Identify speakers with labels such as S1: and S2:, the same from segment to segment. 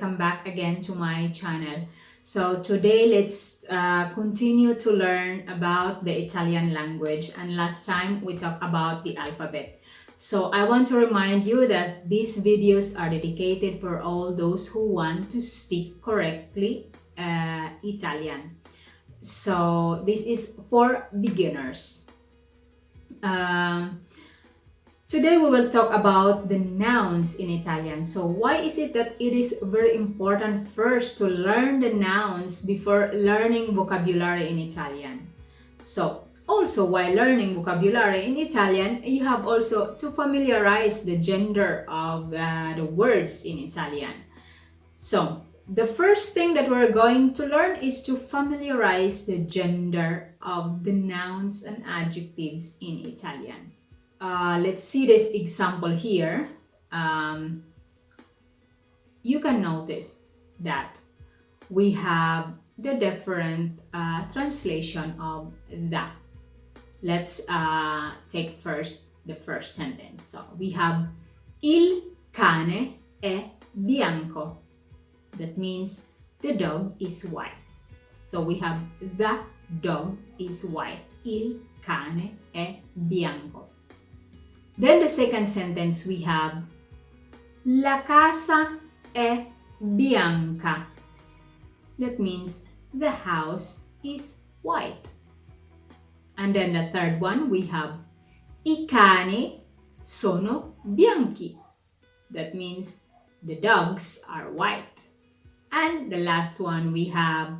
S1: welcome back again to my channel. So today let's continue to learn about the Italian language, and last time we talked about the alphabet. So I want to remind you that these videos are dedicated for all those who want to speak correctly Italian. So this is for beginners. Today we will talk about the nouns in Italian. So why is it that it is very important first to learn the nouns before learning vocabulary in Italian? So also while learning vocabulary in Italian, you have also to familiarize the gender of the words in Italian. So the first thing that we're going to learn is to familiarize the gender of the nouns and adjectives in Italian. Let's see this example here. You can notice that we have the different translation of that. Let's take first the first sentence. So we have il cane è bianco. That means the dog is white. So we have the dog is white. Il cane è bianco. Then the second sentence we have la casa è bianca. That means the house is white. And then the third one we have I cani sono bianchi. That means the dogs are white. And the last one we have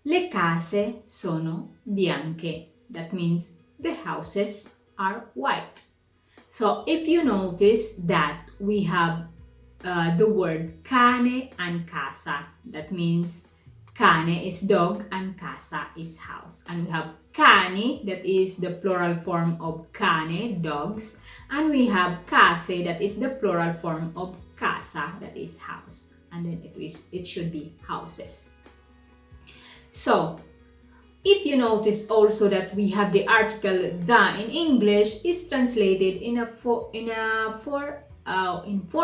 S1: le case sono bianche. That means the houses are white. So if you notice that we have the word cane and casa, that means cane is dog and casa is house. And we have cani, that is the plural form of cane, dogs. And we have case, that is the plural form of casa, that is house. And then it should be houses. So if you notice also that we have the article the in English is translated in four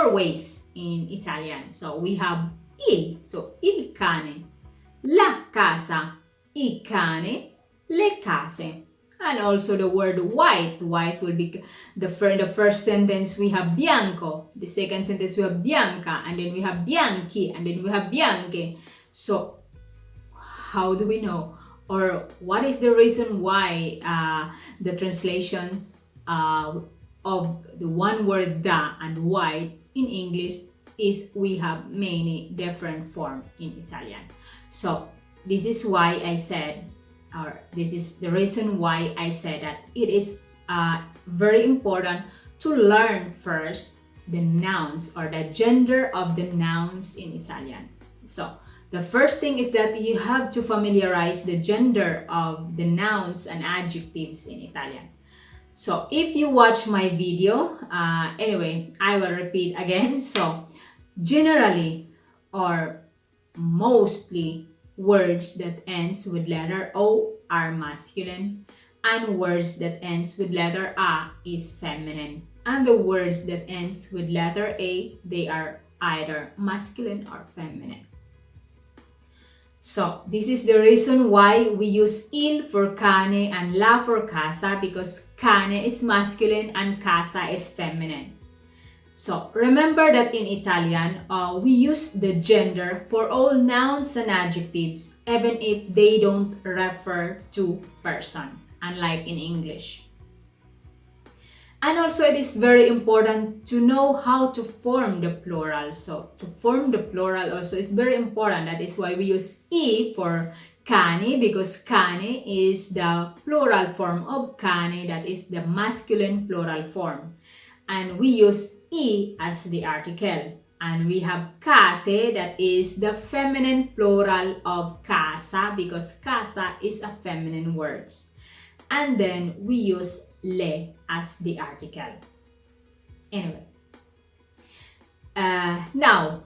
S1: ways in Italian. So we have il, so il cane, la casa, I cane, le case. And also the word white. White will be the first sentence we have bianco, the second sentence we have bianca, and then we have bianchi, and then we have bianche. So how do we know? Or what is the reason why the translations of the one word the and white in English is we have many different forms in Italian. So this is why I said, or this is the reason why I said that it is very important to learn first the nouns or the gender of the nouns in Italian. So the first thing is that you have to familiarize the gender of the nouns and adjectives in Italian. So if you watch my video, anyway, I will repeat again. So generally or mostly words that ends with letter O are masculine, and words that ends with letter A is feminine. And the words that ends with letter A, they are either masculine or feminine. So this is the reason why we use il for cane and la for casa, because cane is masculine and casa is feminine. So remember that in Italian, we use the gender for all nouns and adjectives, even if they don't refer to person, unlike in English. And also it is very important to know how to form the plural. So to form the plural also is very important. That is why we use I for cani, because cani is the plural form of cane, that is the masculine plural form. And we use I as the article. And we have case, that is the feminine plural of casa, because casa is a feminine word. And then we use le as the article. Anyway, now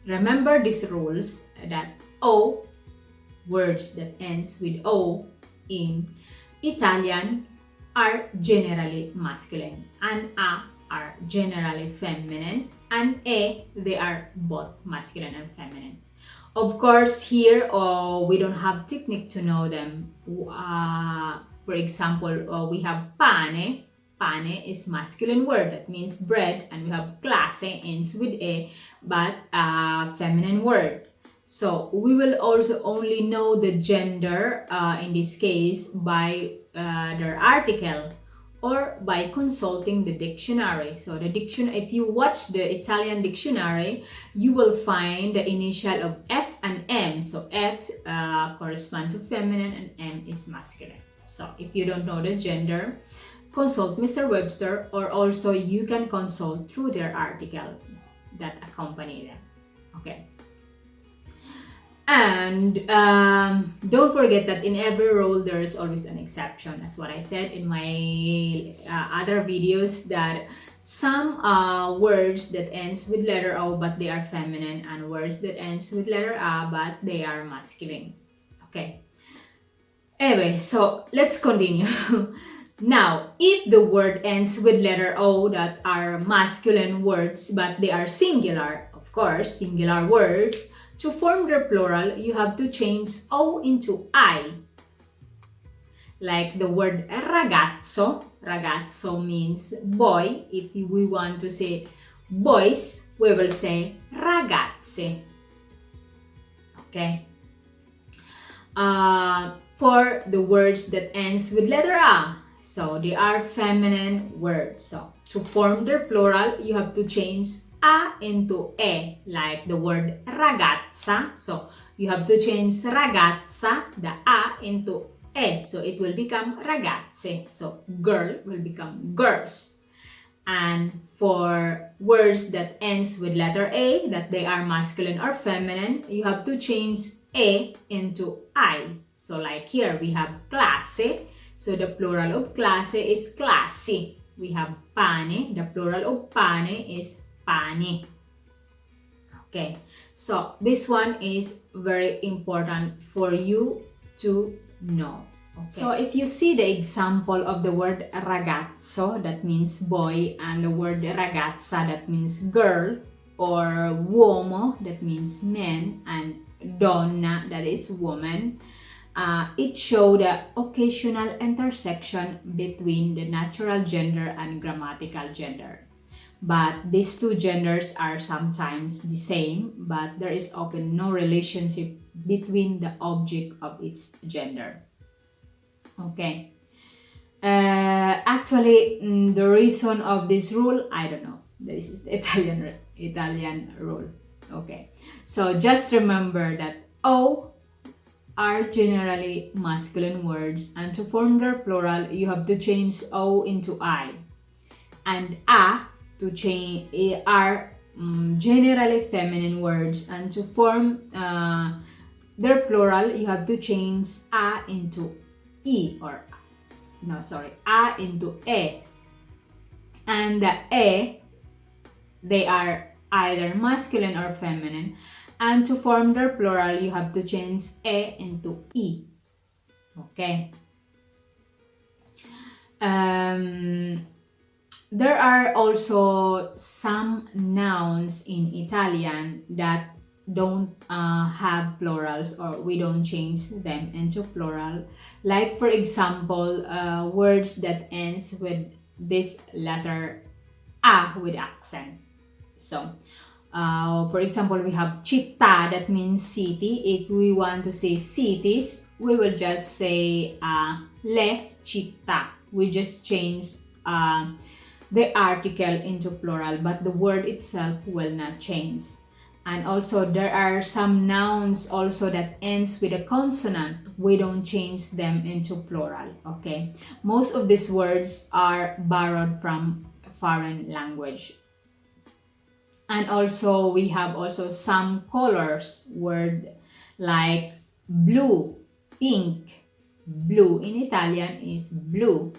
S1: remember these rules that O, words that ends with O in Italian are generally masculine, and A are generally feminine, and A, they are both masculine and feminine. Of course, here we don't have technique to know them. For example, we have pane. Pane is masculine word, that means bread, and we have clase ends with a, but feminine word. So we will also only know the gender in this case by their article or by consulting the dictionary. So the if you watch the Italian dictionary, you will find the initial of F and M. So F corresponds to feminine and M is masculine. So if you don't know the gender, consult Mr. Webster, or also you can consult through their article that accompany them. Okay. And don't forget that in every rule there is always an exception, as what I said in my other videos, that some words that ends with letter O but they are feminine, and words that ends with letter A but they are masculine. Okay. Anyway, so let's continue. Now, if the word ends with letter O that are masculine words but they are singular, of course, singular words, to form their plural, you have to change O into I. Like the word ragazzo. Ragazzo means boy. If we want to say boys, we will say ragazze. Okay. For the words that ends with letter A, so they are feminine words. So to form their plural, you have to change A into E, like the word ragazza. So you have to change ragazza, the A, into E. So it will become ragazze. So girl will become girls. And for words that ends with letter A, that they are masculine or feminine, you have to change E into I. So like here, we have clase. So the plural of clase is classi. We have pane. The plural of pane is pani. Okay, so this one is very important for you to know. Okay. So if you see the example of the word ragazzo, that means boy, and the word ragazza, that means girl, or uomo, that means man, and donna, that is woman, it shows the occasional intersection between the natural gender and grammatical gender. But these two genders are sometimes the same, but there is often no relationship between the object of its gender. Okay. Actually, the reason of this rule, I don't know. This is the Italian rule. Okay. So just remember that O are generally masculine words, and to form their plural, you have to change O into I. And A to change are generally feminine words, and to form their plural, you have to change A into E, or no, sorry, A into E. And the E, they are either masculine or feminine, and to form their plural, you have to change E into E. Okay. There are also some nouns in Italian that don't have plurals, or we don't change them into plural. Like for example, words that ends with this letter A with accent. So, for example, we have città, that means city. If we want to say cities, we will just say le città. We just change the article into plural, but the word itself will not change. And also there are some nouns also that ends with a consonant. We don't change them into plural. Okay, most of these words are borrowed from foreign language. And also we have also some colors word like blue, pink. Blue in Italian is blue.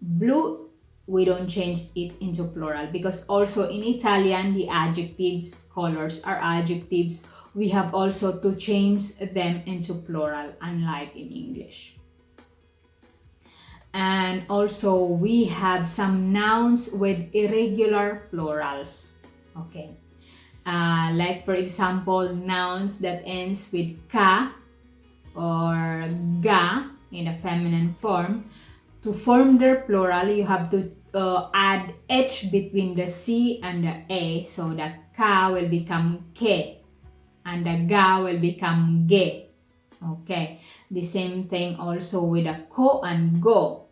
S1: Blue, we don't change it into plural, because also in Italian the adjectives, colors are adjectives. We have also to change them into plural, unlike in English. And also we have some nouns with irregular plurals. Okay. Like for example, nouns that ends with ka or ga in a feminine form. To form their plural, you have to add h between the c and the a, so that ka will become ke and the ga will become ge. Okay, the same thing also with a ko and go.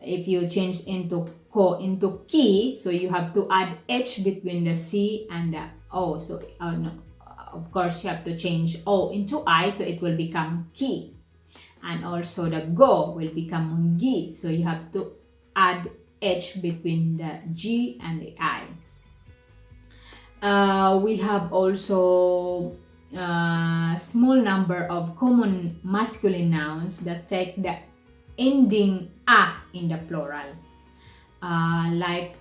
S1: If you change into ko into ki, so you have to add h between the c and the o. So no, of course you have to change o into I, so it will become ki. And also the go will become gi, so you have to add h between the g and the I. We have also small number of common masculine nouns that take the ending a in the plural. Like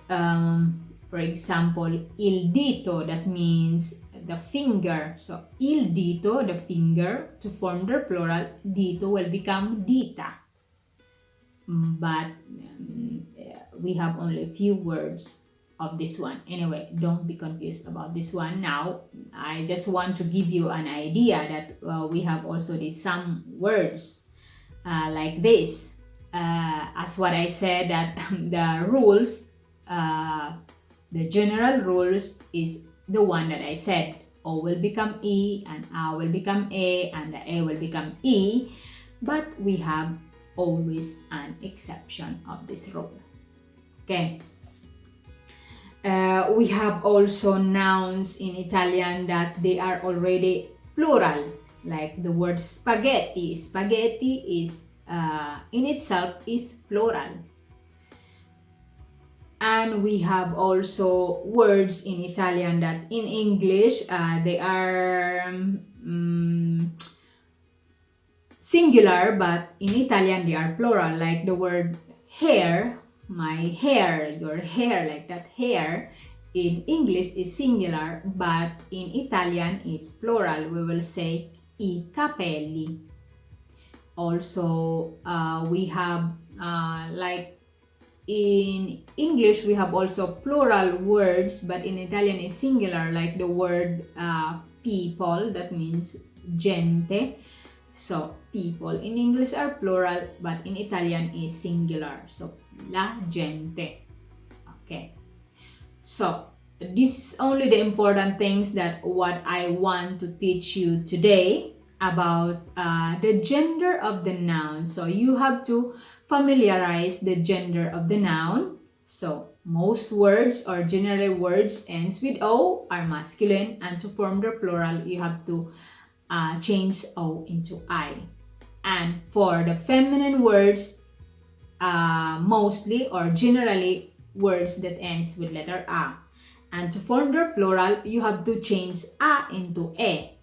S1: for example, il dito, that means the finger. So il dito, the finger, to form the plural, dito will become dita. But we have only a few words of this one. Anyway, don't be confused about this one now. I just want to give you an idea that we have also some words like this. As what I said, that the rules, the general rules is the one that I said. O will become E, and A will become A, and the A will become E. But we have always an exception of this rule. Okay. We have also nouns in Italian that they are already plural, like the word spaghetti. Spaghetti is in itself is plural. And we have also words in Italian that in English they are singular, but in Italian they are plural, like the word hair, my hair, your hair, like that hair. In English is singular, but in Italian is plural. We will say I cappelli. Also, we have like in English we have also plural words, but in Italian is singular, like the word people, that means gente. So people in English are plural, but in Italian is singular, so la gente. Okay, so this is only the important things that what I want to teach you today about the gender of the noun. So you have to familiarize the gender of the noun. So most words or general words ends with O are masculine, and to form the plural you have to change O into I. And for the feminine words, mostly or generally words that ends with letter A. And to form the plural, you have to change A into E.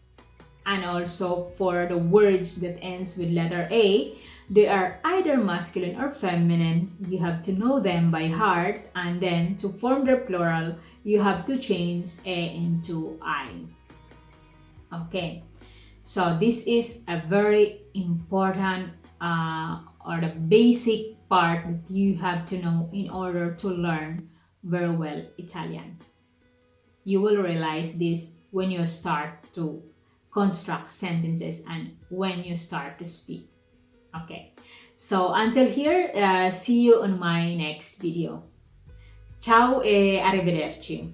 S1: And also for the words that ends with letter A, they are either masculine or feminine. You have to know them by heart, and then to form the plural, you have to change A into I. Okay, so this is a very important or the basic part that you have to know in order to learn very well Italian. You will realize this when you start to construct sentences and when you start to speak. Okay, so until here, see you on my next video. Ciao e arrivederci.